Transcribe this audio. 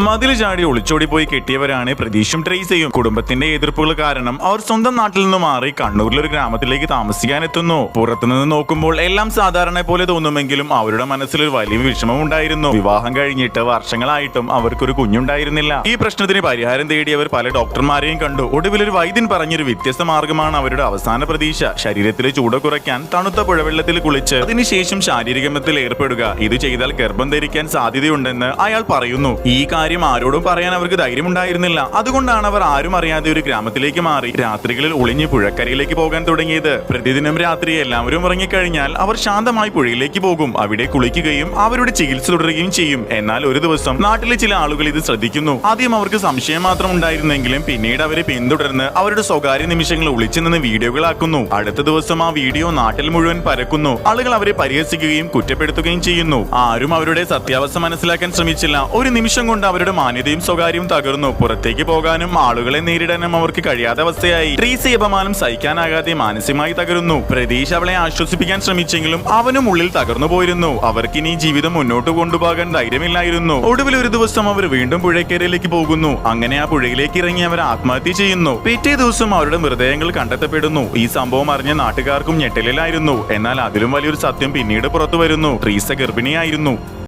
മതിൽ ചാടി ഒളിച്ചോടി പോയി കെട്ടിയവരാണ് പ്രതീഷും ട്രേസയും. കുടുംബത്തിന്റെ എതിർപ്പുകൾ കാരണം അവർ സ്വന്തം നാട്ടിൽ നിന്ന് മാറി കണ്ണൂരിലൊരു ഗ്രാമത്തിലേക്ക് താമസിക്കാൻ എത്തുന്നു. പുറത്തുനിന്ന് നോക്കുമ്പോൾ എല്ലാം സാധാരണ പോലെ തോന്നുമെങ്കിലും അവരുടെ മനസ്സിലൊരു വലിയ വിഷമം ഉണ്ടായിരുന്നു. വിവാഹം കഴിഞ്ഞിട്ട് വർഷങ്ങളായിട്ടും അവർക്കൊരു കുഞ്ഞുണ്ടായിരുന്നില്ല. ഈ പ്രശ്നത്തിന് പരിഹാരം തേടിയവർ പല ഡോക്ടർമാരെയും കണ്ടു. ഒടുവിൽ ഒരു വൈദ്യൻ പറഞ്ഞൊരു വ്യത്യസ്ത മാർഗമാണ് അവരുടെ അവസാന പ്രതീക്ഷ. ശരീരത്തിലെ ചൂട് കുറയ്ക്കാൻ തണുത്ത പുഴവെള്ളത്തിൽ കുളിച്ച് അതിനുശേഷം ശാരീരികമത്തിൽ ഏർപ്പെടുക. ഇത് ചെയ്താൽ ഗർഭം ധരിക്കാൻ സാധ്യതയുണ്ടെന്ന് അയാൾ പറയുന്നു. ഈ കാര്യം ആരോടും പറയാൻ അവർക്ക് ധൈര്യമുണ്ടായിരുന്നില്ല. അതുകൊണ്ടാണ് അവർ ആരും അറിയാതെ ഒരു ഗ്രാമത്തിലേക്ക് മാറി രാത്രികളിൽ ഒളിഞ്ഞ് പുഴക്കരയിലേക്ക് പോകാൻ തുടങ്ങിയത്. പ്രതിദിനം രാത്രി എല്ലാവരും ഉറങ്ങിക്കഴിഞ്ഞാൽ അവർ ശാന്തമായി പുഴയിലേക്ക് പോകും. അവിടെ കുളിക്കുകയും അവരുടെ ചികിത്സ തുടരുകയും ചെയ്യും. എന്നാൽ ഒരു ദിവസം നാട്ടിലെ ചില ആളുകൾ ഇത് ശ്രദ്ധിക്കുന്നു. ആദ്യം അവർക്ക് സംശയം മാത്രം ഉണ്ടായിരുന്നെങ്കിലും പിന്നീട് അവരെ പിന്തുടർന്ന് അവരുടെ സ്വകാര്യ നിമിഷങ്ങൾ ഒളിച്ചു നിന്ന് വീഡിയോകളാക്കുന്നു. അടുത്ത ദിവസം ആ വീഡിയോ നാട്ടിൽ മുഴുവൻ പരക്കുന്നു. ആളുകൾ അവരെ പരിഹസിക്കുകയും കുറ്റപ്പെടുത്തുകയും ചെയ്യുന്നു. ആരും അവരുടെ സത്യാവസ്ഥ മനസ്സിലാക്കാൻ ശ്രമിച്ചില്ല. ഒരു നിമിഷം കൊണ്ട് അവരുടെ മാന്യതയും സ്വകാര്യവും തകർന്നു. പുറത്തേക്ക് പോകാനും ആളുകളെ നേരിടാനും അവർക്ക് കഴിയാത്ത അവസ്ഥയായി. ട്രീസി അപമാനം സഹിക്കാനാകാതെ മാനസികമായി തകരുന്നു. പ്രതീഷ് അവളെ ആശ്വസിപ്പിക്കാൻ ശ്രമിച്ചെങ്കിലും അവനും ഉള്ളിൽ തകർന്നു പോയിരുന്നു. അവർക്കിനി ജീവിതം മുന്നോട്ട് കൊണ്ടുപോകാൻ ധൈര്യമില്ലായിരുന്നു. ഒടുവിൽ ഒരു ദിവസം അവർ വീണ്ടും പുഴക്കരയിലേക്ക് പോകുന്നു. അങ്ങനെ ആ പുഴയിലേക്ക് ഇറങ്ങി അവർ ആത്മഹത്യ ചെയ്യുന്നു. പിറ്റേ ദിവസം അവരുടെ മൃതദേഹങ്ങൾ കണ്ടെത്തപ്പെടുന്നു. ഈ സംഭവം അറിഞ്ഞ നാട്ടുകാർക്കും ഞെട്ടലിലായിരുന്നു. എന്നാൽ അതിലും വലിയൊരു സത്യം പിന്നീട് പുറത്തു വരുന്നു. ട്രീസ ഗർഭിണിയായിരുന്നു.